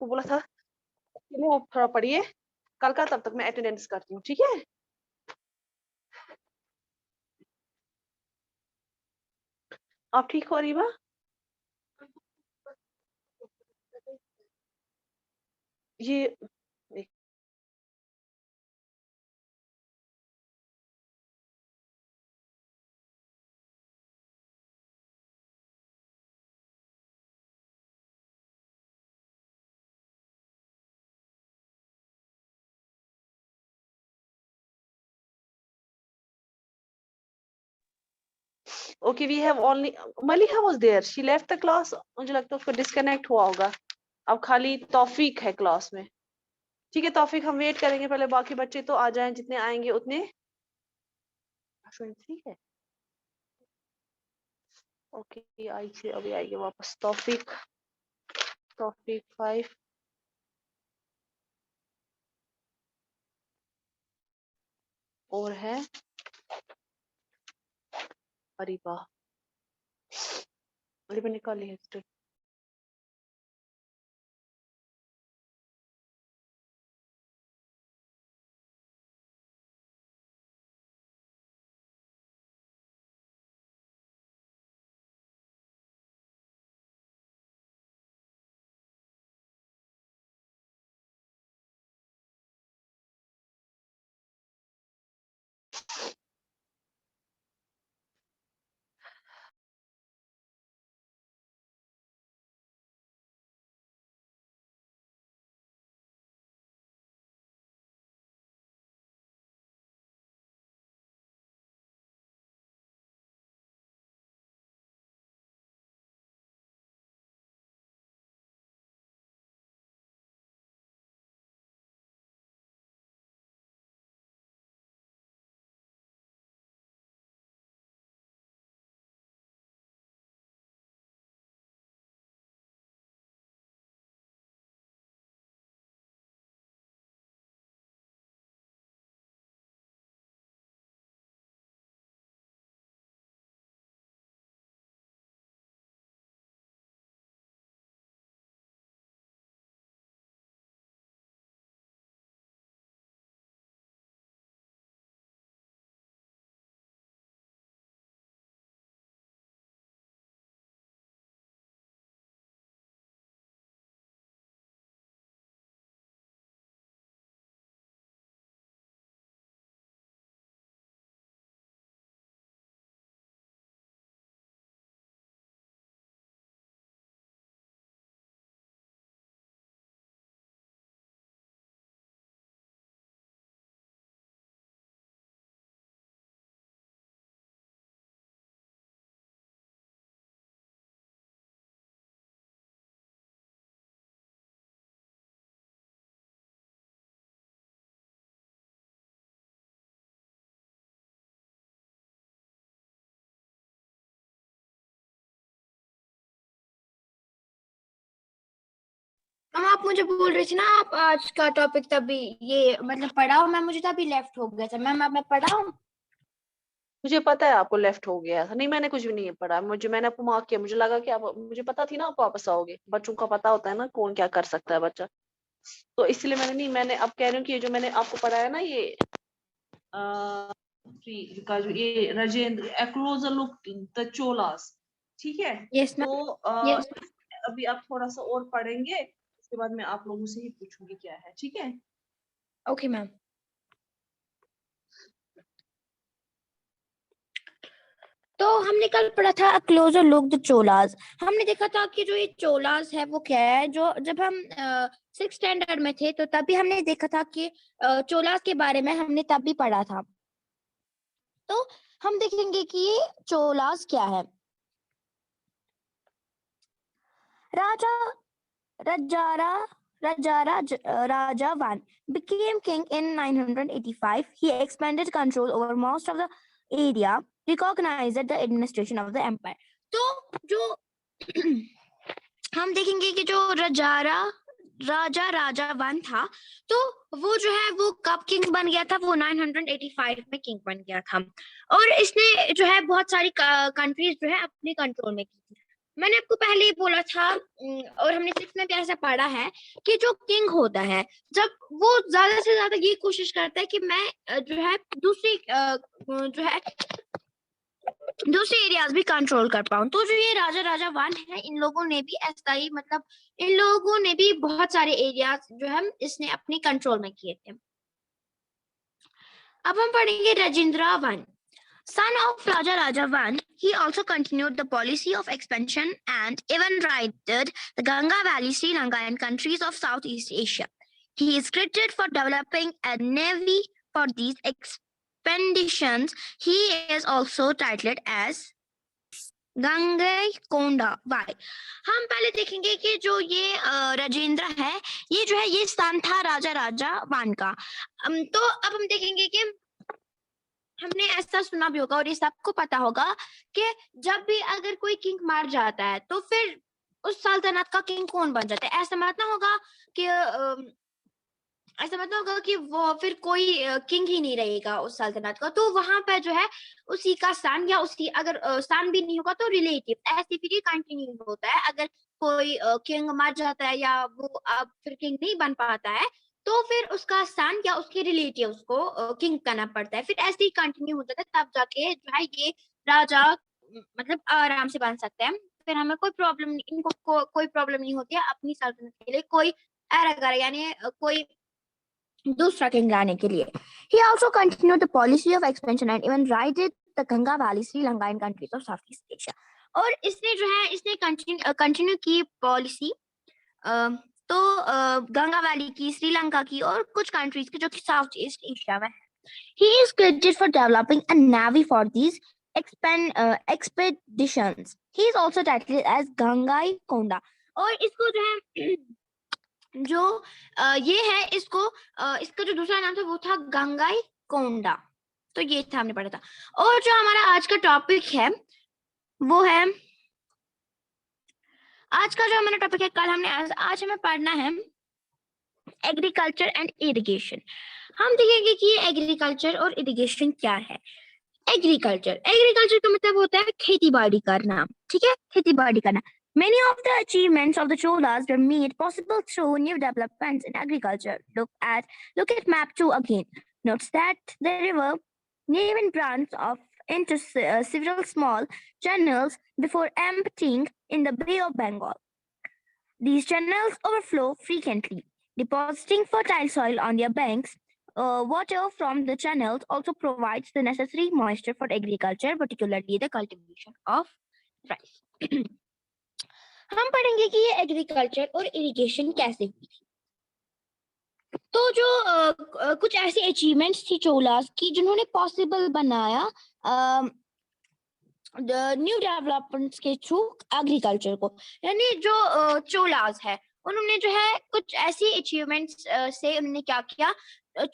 आपको बोला था चलिए वो थोड़ा पढ़िए कल का, तब तक मैं अटेंडेंस करती हूँ, ठीक है? आप ठीक हो रीबा? ये okay, we have only Mallika was there, she left the class, मुझे लगता है उसको डिस्कनेक्ट हुआ होगा। अब खाली तौफीक है क्लास में। ठीक है तौफीक, हम वेट करेंगे, पहले बाकी बच्चे तो आ जाएं, जितने आएंगे उतने। ठीक है, ओके, आई थी अभी आएगी वापस। तौफीक, तौफीक 5 और है अरीबा, अरीबा निकाली है। मैम आप मुझे बोल रही थी ना, आप आज का टॉपिक तभी ये मतलब पढ़ाओ। मैम मुझे तभी लेफ्ट हो गया था। मैम अब मैं पढ़ाऊं? मुझे पता है आपको लेफ्ट हो गया था। नहीं, मैंने कुछ भी नहीं पढ़ा, मैंने आपको मार्क किया, मुझे लगा कि आप, मुझे पता थी ना आप वापस आओगे। बच्चों का पता होता है ना कौन क्या कर सकता है बच्चा, तो इसलिए मैंने नहीं, मैंने अब कह रही हूँ कि ये जो मैंने आपको पढ़ाया ना, ये का जो ये Rajendra A closure look the Cholas, ठीक है? यस तो मैम। यस। अभी आप थोड़ा सा और पढ़ेंगे, उसके बाद मैं आप लोगों से ही पूछूंगी क्या है, ठीक है? Okay ma'am. तो हमने कल पढ़ा था क्लोजर लुक द चोलास। हमने देखा था कि जो ये चोलास है वो क्या है। जो जब हम 6th स्टैंडर्ड में थे तो तभी हमने देखा था कि चोलास के बारे में हमने तभी पढ़ा था। तो हम देखेंगे कि ये चोलास क्या है। राजा Rajara Raja I became king in 985. He expanded control over most of the area, recognized the administration of the empire. तो जो हम देखेंगे कि जो राजा वन था, तो वो जो है वो कब किंग बन गया था? वो 985 में किंग बन गया था। और इसने जो है बहुत सारी कंट्रीज जो है अपने कंट्रोल में की थी। मैंने आपको पहले ही बोला था और हमने सिक्स में भी ऐसा पढ़ा है कि जो किंग होता है जब वो ज्यादा से ज्यादा ये कोशिश करता है कि मैं जो है दूसरी जो है दूसरे एरियाज भी कंट्रोल कर पाऊं। तो जो ये राजा राजा वन है इन लोगों ने भी ऐसा ही मतलब इन लोगों ने भी बहुत सारे एरियाज जो है इसने अपने कंट्रोल में किए थे। अब हम पढ़ेंगे Rajendra one. Son of Raja Raja I, he also continued the policy of expansion and even raided the Ganga Valley, Sri Lanka, and countries of Southeast Asia. He is credited for developing a navy for these expeditions. He is also titled as Gangaikonda. Why? हम पहले देखेंगे कि जो ये राजेंद्र है ये जो है ये स्थान था राजा राजा वन का। तो अब हम देखेंगे कि हमने ऐसा सुना भी होगा और ये सबको पता होगा कि जब भी अगर कोई किंग मार जाता है तो फिर उस सल्तनत का किंग कौन बन जाता है। ऐसा मत ना होगा कि ऐसा मतलब होगा कि वो फिर कोई किंग ही नहीं रहेगा उस सल्तनत का। तो वहां पर जो है उसी का सन या उसकी अगर सन भी नहीं होगा तो रिलेटिव ऐसे फिर ये कंटिन्यू होता है। अगर कोई किंग मर जाता है या वो अब फिर किंग नहीं बन पाता है तो फिर उसका सन या उसके रिलेटिव उसको किंग करना पड़ता है। फिर ऐसे ही कंटिन्यू होता है तब जाके जो है ये राजा मतलब आराम से बन सकते हैं। फिर हमें कोई प्रॉब्लम इनको कोई प्रॉब्लम नहीं होती है अपनी सल्तनत के लिए कोई एरा करे यानी कोई दूसरा किंग लाने के लिए। He also continued the policy of expansion and even raided the Ganga Valley, Sri Lanka and countries of Southeast Asia. और इसने जो है इसने कंटिन्यू की पॉलिसी तो गंगा वैली की, श्रीलंका की और कुछ कंट्रीज की जो कि साउथ ईस्ट एशिया में है। He is credited for developing a navy for these expeditions. He is also titled as Gangai Konda. और इसको जो है जो ये है इसको इसका जो दूसरा नाम था वो था गंगाई कोंडा। तो ये था हमने पढ़ा था। और जो हमारा आज का टॉपिक है वो है आज का जो हमारा टॉपिक है कल हमने आज हमें पढ़ना है एग्रीकल्चर एंड इरिगेशन। हम देखेंगे कि ये एग्रीकल्चर और इरिगेशन क्या है। एग्रीकल्चर का मतलब होता है खेती बाड़ी करना। ठीक है, खेती बाड़ी करना। Many of the achievements of the Cholas were made possible through new developments in agriculture. Look at map 2 again. Notes that the river Neven branches off into several small channels before emptying in the Bay of Bengal. These channels overflow frequently, depositing fertile soil on their banks. Water from the channels also provides the necessary moisture for agriculture, particularly the cultivation of rice. हम पढ़ेंगे कि ये agriculture और irrigation कैसे हुई थी। तो जो कुछ ऐसी अचीवमेंट्स थी चोलास की जिन्होंने पॉसिबल बनाया न्यू डेवलपमेंट्स के थ्रू एग्रीकल्चर को। यानी जो चोलास है उन्होंने जो है कुछ ऐसी अचीवमेंट्स से उन्होंने क्या किया,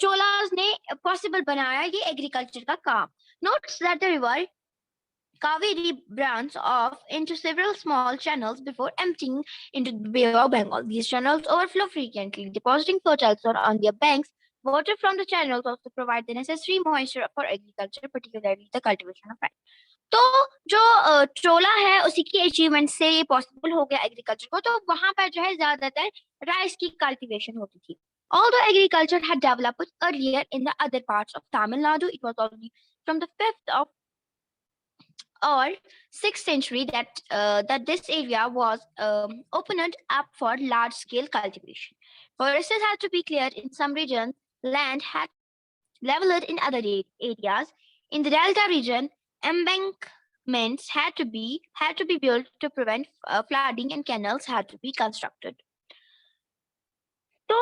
चोलास ने पॉसिबल बनाया ये एग्रीकल्चर का काम। Notes that the river Kaveri branches off into several small channels before emptying into the Bay of Bengal. These channels overflow frequently, depositing fertile soil on their banks. Water from the channels also provide the necessary moisture for agriculture, particularly the cultivation of rice. तो जो चोला है उसी की achievement से ये possible हो गया agriculture को। तो वहां पर जो है ज्यादातर राइस की कल्टीवेशन होती थी। Although agriculture had developed earlier in the other parts of Tamil Nadu, it was only from the 5th of or 6th century that this area was opened up for large-scale cultivation. Forests had to be cleared in some regions, land had leveled in other areas. In the Delta region, embankments had to be built to prevent flooding, and canals had to be constructed. तो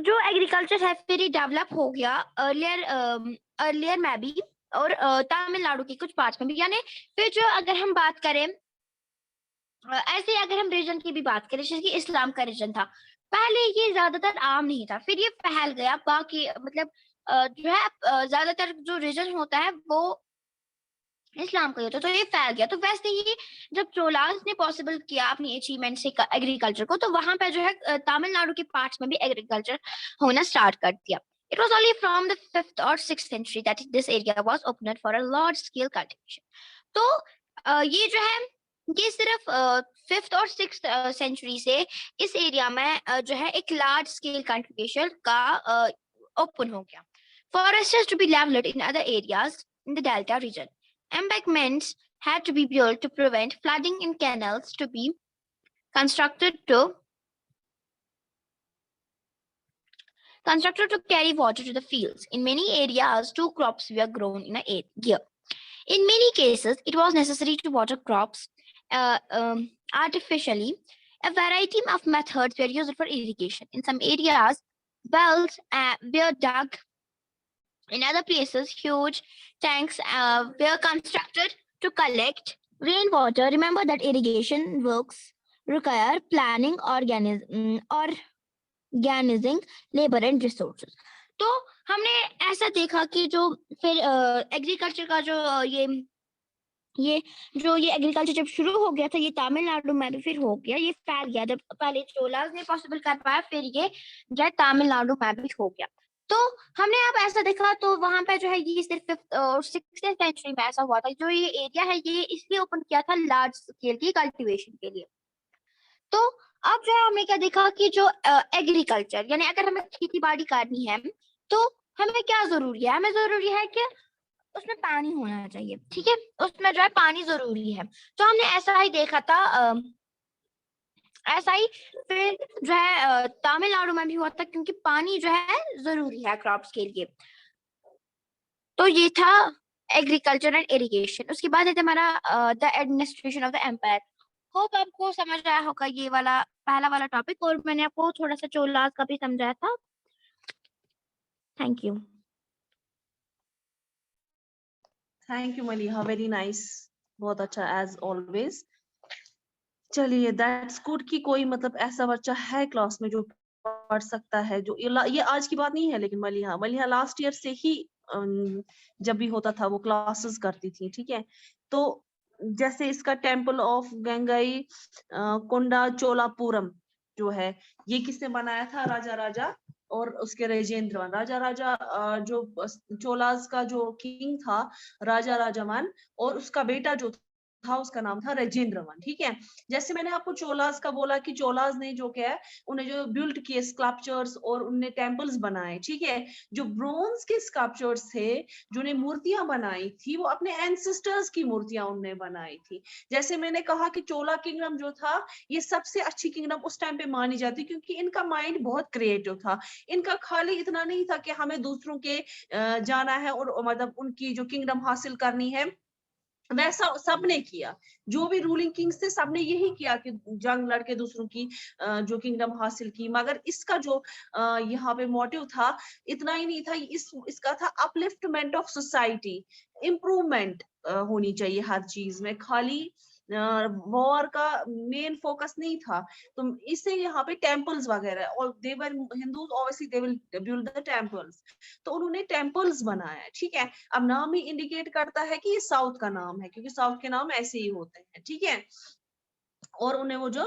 जो agriculture है फिर develop हो गया earlier में भी और तमिलनाडु के कुछ पार्ट्स में भी। यानी फिर जो अगर हम बात करें ऐसे अगर हम रीजन की भी बात करें जैसे कि इस्लाम का रीजन था, पहले ये ज्यादातर आम नहीं था, फिर ये फैल गया। बाकी मतलब जो है ज्यादातर जो रीजन होता है वो इस्लाम का होता है तो ये फैल गया। तो वैसे ही जब चोलास ने पॉसिबल किया अपनी अचीवमेंट से एग्रीकल्चर को तो वहां पे जो है तमिलनाडु के पार्ट्स में भी एग्रीकल्चर होना स्टार्ट कर दिया। It was only from the 5th or 6th century that this area was opened for a large scale cultivation. तो ये जो है ये सिर्फ 5th और 6th सेंचुरी से इस एरिया में जो है एक लार्ज स्केल कल्टिवेशन का ओपन हो गया. Forests to be leveled in other areas in the delta region. Embankments had to be built to prevent flooding in canals to be constructed to carry water to the fields. In many areas, 2 crops were grown in a year. In many cases, it was necessary to water crops artificially. A variety of methods were used for irrigation. In some areas, wells were dug. In other places, huge tanks were constructed to collect rainwater. Remember that irrigation works require planning, organizing, labor and resources. तो हमने ऐसा देखा कि जो फिर agriculture का जो ये एग्रीकल्चर जब शुरू हो गया था, ये तमिलनाडु में भी फिर हो गया, ये फैल गया. जब पहले चोलास ने पॉसिबल कर पाया, फिर ये जो है तमिलनाडु में भी हो गया. तो हमने अब ऐसा देखा, तो वहां पे जो है ये सिर्फ 5th और 6th सेंचुरी में ऐसा हुआ था. जो ये एरिया है ये इसलिए ओपन किया था लार्ज स्केल की कल्टीवेशन के लिए. तो अब जो है हमने क्या देखा कि जो एग्रीकल्चर यानी अगर हमें खेती बाड़ी करनी है तो हमें क्या जरूरी है, हमें जरूरी है कि उसमें पानी होना चाहिए. ठीक है, उसमें जो है पानी जरूरी है. तो हमने ऐसा ही देखा था, ऐसा ही फिर जो है तमिलनाडु में भी हुआ था, क्योंकि पानी जो है जरूरी है क्रॉप्स के लिए. तो ये था एग्रीकल्चर एंड इरिगेशन. उसके बाद है हमारा the administration of the empire. Hope आपको समझ आया होगा ये वाला पहला वाला टॉपिक, और मैंने आपको थोड़ा सा चोलास का भी समझाया था. Thank you. Thank you Maliha, very nice, बहुत अच्छा एज ऑलवेज. चलिए दैट्स गुड कि कोई मतलब ऐसा बच्चा है क्लास में जो पढ़ सकता है. जो ये आज की बात नहीं है, लेकिन मलिहा लास्ट ईयर से ही जब भी होता था वो क्लासेस करती थी. ठीक है, तो जैसे इसका टेम्पल ऑफ गंगई कोंडा चोलापुरम जो है, ये किसने बनाया था? राजा और उसके राजेंद्र. राजा जो चोलास का जो किंग था राजा वन, और उसका बेटा जो था उसका नाम था राजेंद्र वन. ठीक है, जैसे मैंने आपको चोलास का बोला कि चोलास ने जो क्या है उन्हें जो बिल्ड किए स्कल्पचर्स और उनने टेम्पल्स बनाए. ठीक है, जो ब्रोंज के स्कल्पचर्स थे, जो ने मूर्तियां बनाई थी, वो अपने एंसेस्टर्स की मूर्तियां उनने बनाई थी. जैसे मैंने कहा कि चोला किंगडम जो था ये सबसे अच्छी किंगडम उस टाइम पे मानी जाती, क्योंकि इनका माइंड बहुत क्रिएटिव था. इनका खाली इतना नहीं था कि हमें दूसरों के जाना है और मतलब उनकी जो किंगडम हासिल करनी है, वैसा सबने किया. जो भी रूलिंग किंग्स थे सबने यही किया कि जंग लड़के दूसरों की जो किंगडम हासिल की. मगर इसका जो यहाँ पे मोटिव था इतना ही नहीं था, इसका था अपलिफ्टमेंट ऑफ सोसाइटी, इम्प्रूवमेंट होनी चाहिए हर चीज में. खाली वॉर का मेन फोकस नहीं था. तो इससे यहाँ पे टेम्पल्स वगैरह, और they were Hindus obviously they will build the temples. तो उन्होंने टेम्पल्स बनाया. ठीक है, अब नाम ही इंडिकेट करता है कि ये साउथ का नाम है, क्योंकि साउथ के नाम ऐसे ही होते हैं. ठीक है, और उन्हें वो जो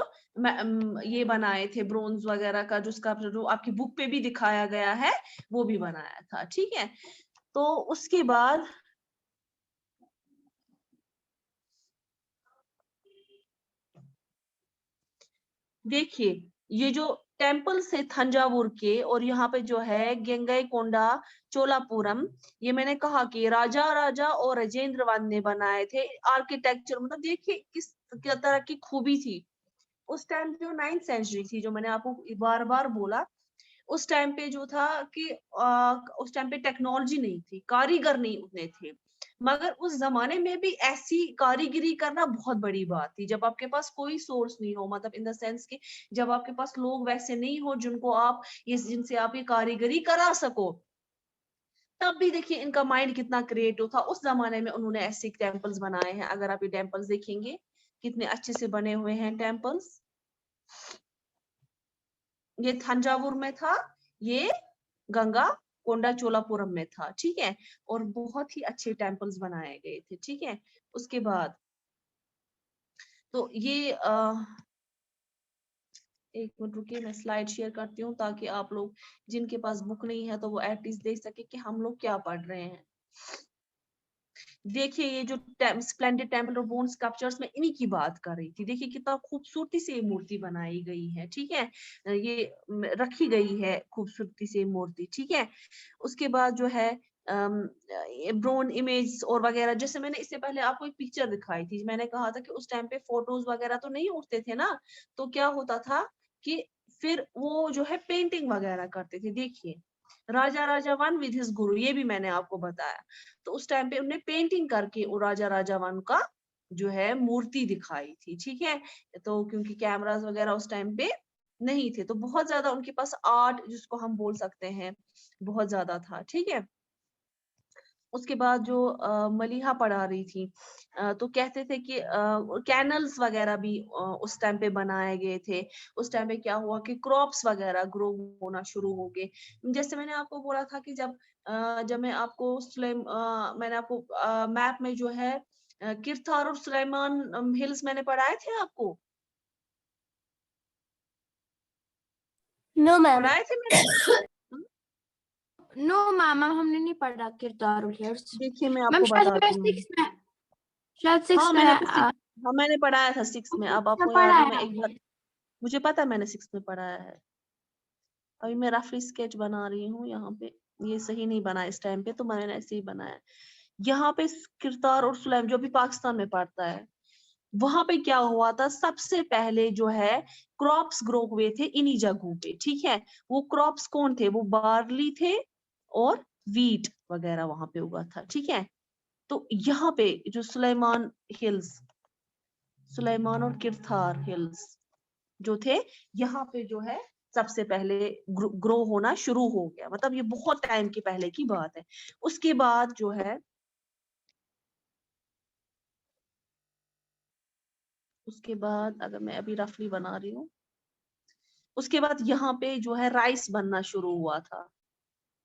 ये बनाए थे ब्रोंज वगैरह का, जो जो आपकी बुक पे भी दिखाया गया है, वो भी बनाया था. ठीक है, तो उसके बाद देखिए ये जो टेम्पल्स है थंजावुर के, और यहाँ पे जो है गेंगईकोंडा चोलापुरम, ये मैंने कहा कि राजा और राजेंद्र वन ने बनाए थे. आर्किटेक्चर मतलब देखिए किस तरह की खूबी थी उस टाइम. जो 9th सेंचुरी थी, जो मैंने आपको बार बार बोला, उस टाइम पे जो था कि उस टाइम पे टेक्नोलॉजी नहीं थी, कारीगर नहीं उतने थे. मगर उस जमाने में भी ऐसी कारीगरी करना बहुत बड़ी बात थी. जब आपके पास कोई सोर्स नहीं हो, मतलब इन द सेंस कि जब आपके पास लोग वैसे नहीं हो जिनको आप जिनसे आप ये कारीगरी करा सको, तब भी देखिए इनका माइंड कितना क्रिएटिव था. उस जमाने में उन्होंने ऐसे टेम्पल्स बनाए हैं. अगर आप ये टेम्पल्स देखेंगे कितने अच्छे से बने हुए हैं टेम्पल्स. ये थंजावुर में था, ये गंगा कोंडा चोलापुरम में था. ठीक है, और बहुत ही अच्छे टेम्पल्स बनाए गए थे. ठीक है, उसके बाद तो ये एक मिनट रुकिए, मैं स्लाइड शेयर करती हूँ ताकि आप लोग जिनके पास बुक नहीं है तो वो एटलीस्ट देख सके कि हम लोग क्या पढ़ रहे हैं. देखिए ये जो splendid temple of bone sculptures में इन्हीं की बात कर रही थी। देखिए कितना खूबसूरती से ये मूर्ति बनाई गई है, ठीक है। ये रखी गई है खूबसूरती से मूर्ति, ठीक है। उसके बाद जो है ब्रोन इमेज और वगैरह, जैसे मैंने इससे पहले आपको एक पिक्चर दिखाई थी, मैंने कहा था कि उस टाइम पे फोटोज वगैरह तो नहीं उठते थे ना, तो क्या होता था कि फिर वो जो है पेंटिंग वगैरह करते थे। देखिए राजा राजा वन विद हिज गुरु, ये भी मैंने आपको बताया। तो उस टाइम पे उन्हें पेंटिंग करके वो राजा राजा वन का जो है मूर्ति दिखाई थी, ठीक है। तो क्योंकि कैमरास वगैरह उस टाइम पे नहीं थे, तो बहुत ज्यादा उनके पास आर्ट जिसको हम बोल सकते हैं बहुत ज्यादा था, ठीक है। उसके बाद जो मलीहा पढ़ा रही थी, तो कहते थे कि कैनल्स वगैरह भी उस टाइम पे बनाए गए थे। उस टाइम पे क्या हुआ कि क्रॉप्स वगैरह ग्रो होना शुरू हो गए। जैसे मैंने आपको बोला था कि जब मैं आपको मैंने आपको मैप में जो है किरथार और सुलेमान हिल्स मैंने पढ़ाए थे आपको, नो मैम, पढ़ाए थे मैंने। नो मैम, हमने नहीं पढ़ा किरदार हियर्स। देखिए मैं मैम आपको शायद हमें बताती हूँ। 6 में, शायद 6 हाँ में मैंने तो हाँ मैंने पढ़ाया था 6 में, अब आपको याद पढ़ा नहीं, है मैं एक बार, हमने। मुझे पता है मैंने 6 में पढ़ाया है। अभी मैं रफली स्केच बना रही हूँ यहाँ पे, ये सही नहीं बना इस टाइम पे, तो मैंने ऐसे ही बनाया। यहाँ पे किरतार और सुलेम जो भी पाकिस्तान में पड़ता है, वहां पे क्या हुआ था, सबसे पहले जो है क्रॉप्स ग्रो हुए थे इन्हीं जगहों पे, ठीक है। वो क्रॉप्स कौन थे, वो बार्ली थे और वीट वगैरह वहां पे उगा था, ठीक है। तो यहाँ पे जो हिल्स सुलेमान और किरथार हिल्स जो थे, यहाँ पे जो है सबसे पहले ग्रो होना शुरू हो गया, मतलब ये बहुत टाइम की पहले की बात है। उसके बाद जो है उसके बाद अगर मैं अभी रफली बना रही हूँ, उसके बाद यहाँ पे जो है राइस बनना शुरू हुआ था।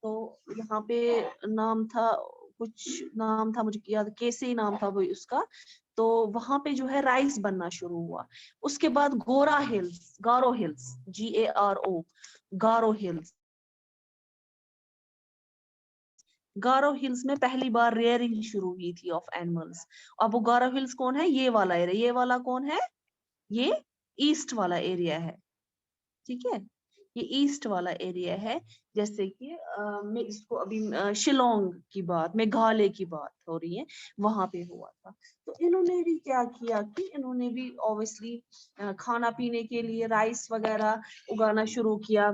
तो यहाँ पे नाम था, कुछ नाम था मुझे याद, कैसे नाम था वो उसका। तो वहां पे जो है राइस बनना शुरू हुआ। उसके बाद गारो हिल्स, GARO, गारो हिल्स, गारो हिल्स में पहली बार रेयरिंग शुरू हुई थी ऑफ एनिमल्स। अब वो गारो हिल्स कौन है, ये वाला एरिया, ये वाला कौन है, ये ईस्ट वाला एरिया है, ठीक है। ये ईस्ट वाला एरिया है। जैसे कि मैं इसको अभी शिलोंग की बात, मेघालय की बात हो रही है, वहां पे हुआ था। तो इन्होंने भी क्या किया कि इन्होंने भी ऑब्वियसली खाना पीने के लिए राइस वगैरह उगाना शुरू किया।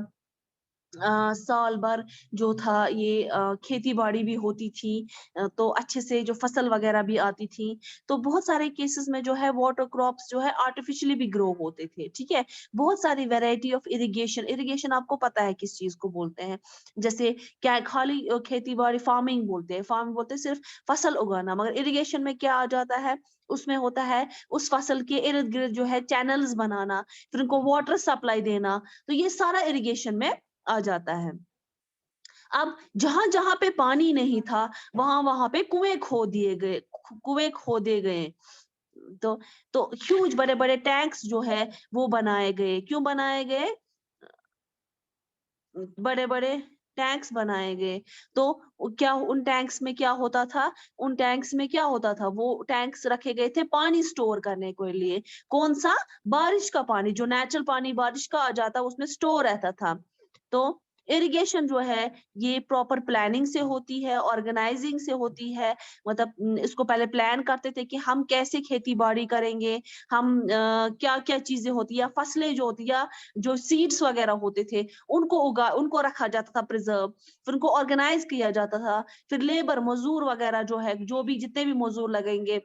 साल भर जो था ये खेती बाड़ी भी होती थी, तो अच्छे से जो फसल वगैरह भी आती थी। तो बहुत सारे केसेस में जो है वाटर क्रॉप्स जो है आर्टिफिशियली भी ग्रो होते थे, ठीक है। बहुत सारी वैरायटी ऑफ इरिगेशन, इरिगेशन आपको पता है किस चीज को बोलते हैं। जैसे क्या खाली खेती बाड़ी फार्मिंग बोलते हैं, फार्मिंग बोलते हैं सिर्फ फसल उगाना, मगर इरिगेशन में क्या आ जाता है, उसमें होता है उस फसल के इर्द गिर्द जो है चैनल्स बनाना, फिर उनको वाटर सप्लाई देना। तो ये सारा इरिगेशन में आ जाता है। अब जहां जहां पे पानी नहीं था, वहां वहां पे कुएं खोदे गए। तो तो ह्यूज बड़े बड़े टैंक्स जो है वो बनाए गए। क्यों बनाए गए, बड़े बड़े टैंक्स बनाए गए। तो क्या उन टैंक्स में क्या होता था, उन टैंक्स में क्या होता था, वो टैंक्स रखे गए थे पानी स्टोर करने के लिए। कौन सा, बारिश का पानी, जो नेचुरल पानी बारिश का आ जाता उसमें स्टोर रहता था। तो इरिगेशन जो है ये प्रॉपर प्लानिंग से होती है, ऑर्गेनाइजिंग से होती है। मतलब इसको पहले प्लान करते थे कि हम कैसे खेती बाड़ी करेंगे, हम क्या क्या चीजें होती है, फसलें जो होती है, जो सीड्स वगैरह होते थे, उनको रखा जाता था प्रिजर्व, फिर उनको ऑर्गेनाइज किया जाता था। फिर लेबर मजदूर वगैरह जो है, जो भी जितने भी मजदूर लगेंगे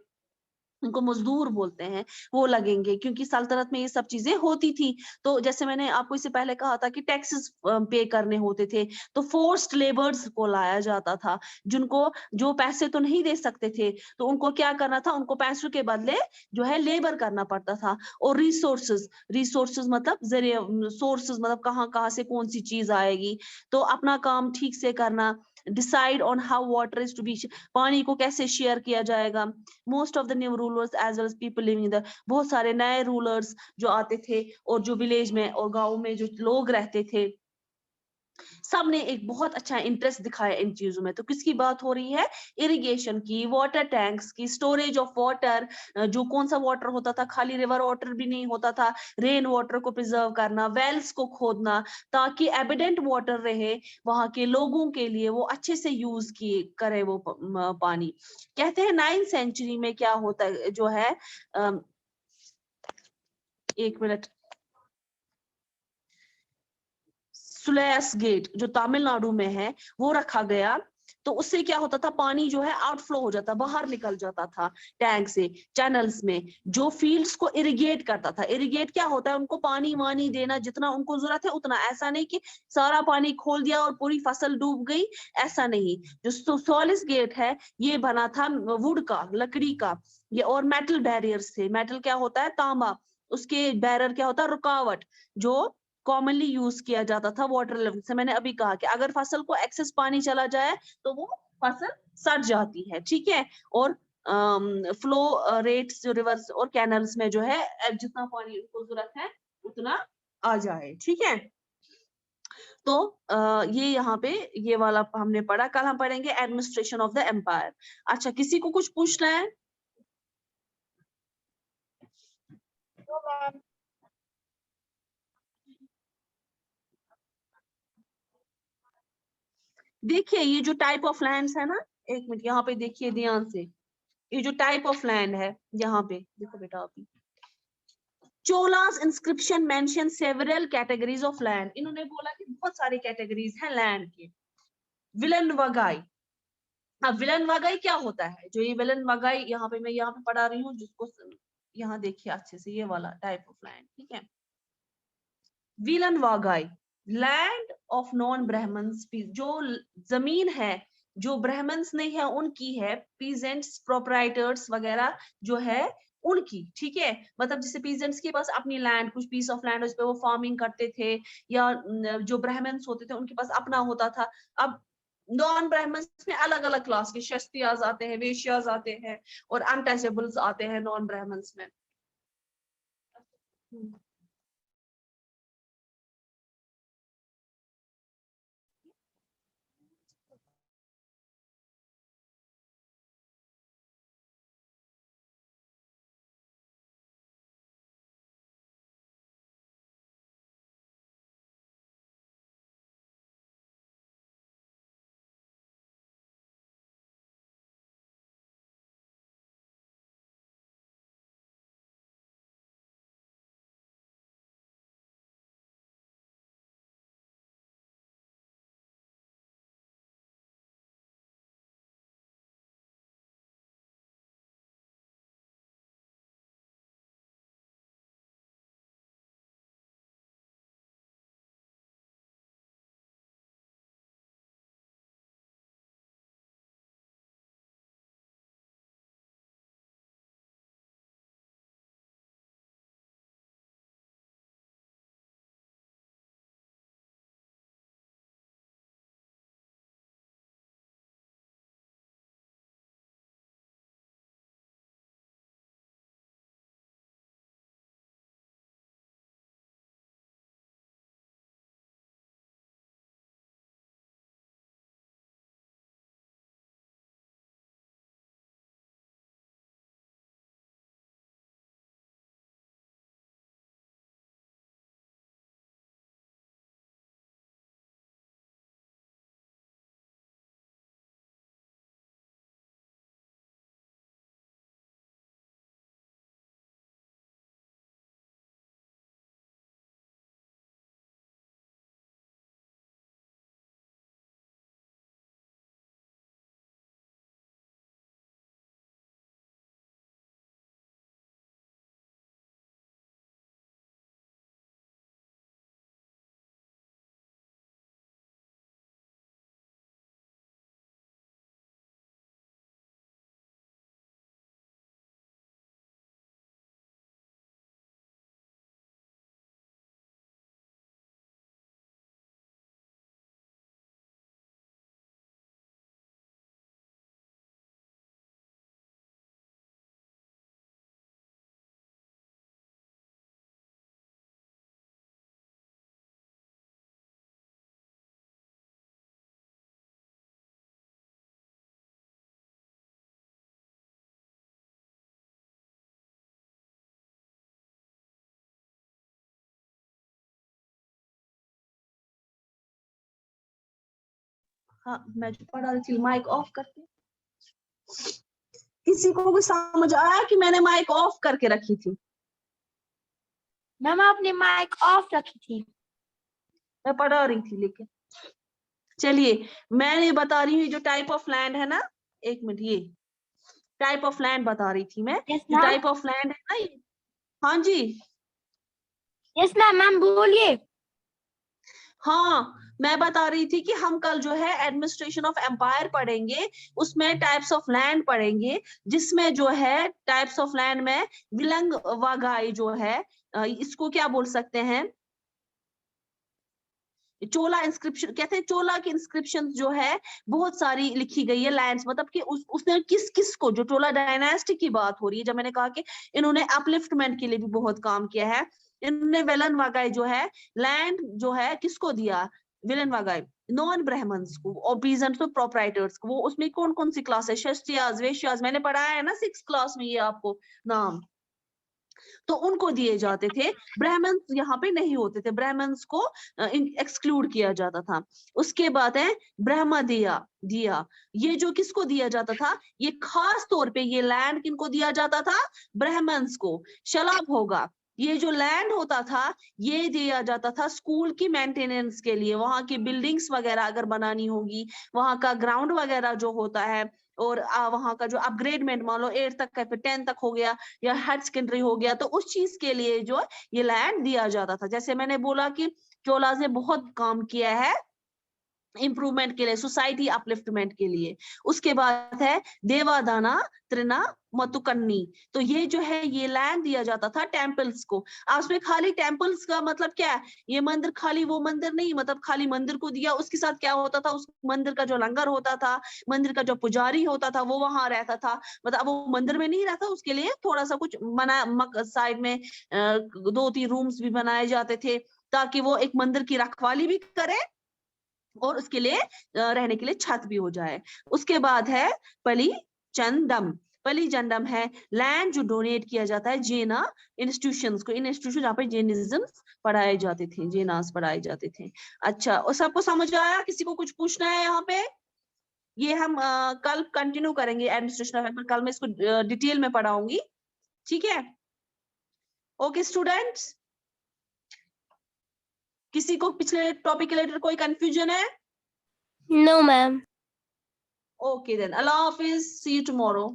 उनको मजदूर बोलते हैं, वो लगेंगे, क्योंकि सल्तनत में ये सब चीजें होती थी। तो जैसे मैंने आपको इससे पहले कहा था कि टैक्सेस पे करने होते थे, तो फोर्स्ड लेबर्स को लाया जाता था, जिनको जो पैसे तो नहीं दे सकते थे, तो उनको क्या करना था, उनको पैसों के बदले जो है लेबर करना पड़ता था। और रिसोर्सेज, रिसोर्सेज मतलब जरिए, सोर्सेज मतलब कहाँ कहाँ से कौन सी चीज आएगी, तो अपना काम ठीक से करना। Decide on how water is to be, पानी को कैसे शेयर किया जाएगा। Most of the new rulers as well people living in the, बहुत सारे नए रूलर्स जो आते थे और जो विलेज में और गांव में जो लोग रहते थे, सबने एक बहुत अच्छा इंटरेस्ट दिखाया इन चीजों में। तो किसकी बात हो रही है? इरिगेशन की, वाटर टैंक्स की, स्टोरेज ऑफ वाटर, जो कौन सा वाटर होता था, खाली रिवर वाटर भी नहीं होता था, रेन वाटर को प्रिजर्व करना, वेल्स को खोदना ताकि एबिडेंट वाटर रहे वहां के लोगों के लिए, वो अच्छे से यूज किए करे वो पानी। कहते हैं 9th सेंचुरी में क्या होता है जो है, एक मिनट, सुलेस गेट जो तमिलनाडु में है वो रखा गया। तो उससे क्या होता था, पानी जो है आउटफ्लो हो जाता, बाहर निकल जाता था टैंक से, चैनल्स में, जो फील्ड्स को इरिगेट करता था। इरिगेट क्या होता है? उनको पानी वानी देना, जितना उनको जरूरत है उतना, ऐसा नहीं कि सारा पानी खोल दिया और पूरी फसल डूब गई, ऐसा नहीं। जो सोलिस गेट है ये बना था वुड का, लकड़ी का, ये, और मेटल बैरियर्स थे। मेटल क्या होता है? तांबा। उसके बैरियर क्या होता है? रुकावट, जो कॉमनली यूज किया जाता था वाटर लेवल से। मैंने अभी कहा कि अगर फसल को एक्सेस पानी चला जाए तो वो फसल सड़ जाती है, ठीक है। और फ्लो रेट्स जो रिवर्स और कैनल्स में जो है, जितना पानी उनको जरूरत है उतना आ जाए, ठीक है। तो ये यहाँ पे ये वाला हमने पढ़ा। कल हम पढ़ेंगे एडमिनिस्ट्रेशन ऑफ द एम्पायर। अच्छा, किसी को कुछ पूछना है? देखिए ये जो टाइप ऑफ लैंड्स है ना, एक मिनट यहाँ पे देखिए ध्यान से, ये जो टाइप ऑफ लैंड है यहाँ पे देखो बेटा अभी, Cholas inscription mention several categories of land. इन्होंने बोला कि बहुत सारी कैटेगरीज हैं लैंड के। विलन वगाई। अब विलन वगाई क्या होता है? जो ये विलन वगाई यहाँ पे मैं यहाँ पे पढ़ा रही हूँ, जिसको यहाँ देखिए अच्छे से, ये वाला टाइप ऑफ लैंड, ठीक है। विलन वगाई, लैंड ऑफ नॉन ब्राह्मण्स, जो जमीन है जो ब्राह्मण्स नहीं है उनकी है, पीजेंट्स, प्रोप्राइटर्स वगैरह जो है उनकी, ठीक है। मतलब जैसे पीजेंट्स के पास अपनी लैंड, कुछ पीस ऑफ लैंड, उस पे वो फार्मिंग करते थे, या जो ब्राह्मण्स होते थे उनके पास अपना होता था। अब नॉन ब्राह्मण्स में अलग अलग क्लास के क्षत्रियास आते हैं, वैश्यास आते हैं, और अनटचेबल्स आते हैं नॉन ब्राह्मण्स में। हाँ मैं जो पढ़ा रही थी, माइक ऑफ करके, किसी को भी समझ आया कि मैंने माइक ऑफ करके रखी थी? मैम आपने माइक ऑफ रखी थी। मैं पढ़ा रही थी लेकिन। चलिए मैं ये बता रही हूँ, जो टाइप ऑफ लैंड है ना, एक मिनट, ये टाइप ऑफ लैंड बता रही थी मैं। यस जो मैम। टाइप ऑफ लैंड है ना ये, हाँ जी, यस मैम, मैम बोलिए। हाँ मैं बता रही थी कि हम कल जो है एडमिनिस्ट्रेशन ऑफ एम्पायर पढ़ेंगे, उसमें टाइप्स ऑफ लैंड पढ़ेंगे, जिसमें जो है टाइप्स ऑफ लैंड में विलंग वागाई जो है, इसको क्या बोल सकते हैं, चोला इंस्क्रिप्शन कहते हैं। चोला की इंस्क्रिप्शन जो है बहुत सारी लिखी गई है लैंड्स, मतलब कि उसने किस किस को, जो चोला डायनेस्टी की बात हो रही है, जब मैंने कहा कि इन्होंने अपलिफ्टमेंट के लिए भी बहुत काम किया है, इन्होंने वेलन वागाई जो है लैंड जो है किसको दिया, विलन वागाई नॉन ब्राह्मण्स को और पीजेंट्स को, प्रोप्राइटर्स को। वो उसमें कौन कौन सी क्लास है, शस्त्रियाज, वेश्याज, मैंने पढ़ाया है ना 6th क्लास में ये आपको नाम, तो उनको दिए जाते थे। ब्राह्मण्स यहाँ पे नहीं होते थे, ब्राह्मण्स को एक्सक्लूड किया जाता था। उसके बाद है ब्रह्म दिया, दिया ये जो किसको दिया जाता था, ये खास तौर पे ये लैंड किनको दिया जाता था, ब्राह्मण्स को। शलाभ होगा, ये जो लैंड होता था ये दिया जाता था स्कूल की मेंटेनेंस के लिए, वहां की बिल्डिंग्स वगैरह अगर बनानी होगी, वहां का ग्राउंड वगैरह जो होता है, और वहां का जो अपग्रेडमेंट, मान लो 8 तक का, फिर 10 तक हो गया या हायर सेकेंडरी हो गया, तो उस चीज के लिए जो ये लैंड दिया जाता था। जैसे मैंने बोला कि चोलाज ने बहुत काम किया है इंप्रूवमेंट के लिए, सोसाइटी अपलिफ्टमेंट के लिए। उसके बाद है देवादाना त्रिना मतुकन्नी, तो ये जो है ये लैंड दिया जाता था टेम्पल्स को। आज में खाली टेम्पल्स का मतलब क्या है, ये मंदिर खाली वो मंदिर नहीं, मतलब खाली मंदिर को दिया, उसके साथ क्या होता था, उस मंदिर का जो लंगर होता था, मंदिर का जो पुजारी होता था वो वहां रहता था, मतलब वो मंदिर में नहीं रहता, उसके लिए थोड़ा सा कुछ बना साइड में 2-3 रूम्स भी बनाए जाते थे, ताकि वो एक मंदिर की रखवाली भी करे और उसके लिए रहने के लिए छत भी हो जाए। उसके बाद है पली चंदम, पली चंदम है लैंड जो डोनेट किया जाता है जैना इंस्टीट्यूशंस को, इन इंस्टीट्यूशन जहाँ पे जैनिज्म पढ़ाए जाते थे, जैनास पढ़ाए जाते थे। अच्छा, और सबको समझ आया, किसी को कुछ पूछना है यहाँ पे? ये हम कल कंटिन्यू करेंगे एडमिनिस्ट्रेशन ऑफ एम्पायर, कल मैं इसको डिटेल में पढ़ाऊंगी, ठीक है? ओके स्टूडेंट्स, किसी को पिछले टॉपिक के रिलेटेड कोई कंफ्यूजन है? No ma'am. Okay then. Allah Hafiz. See you tomorrow.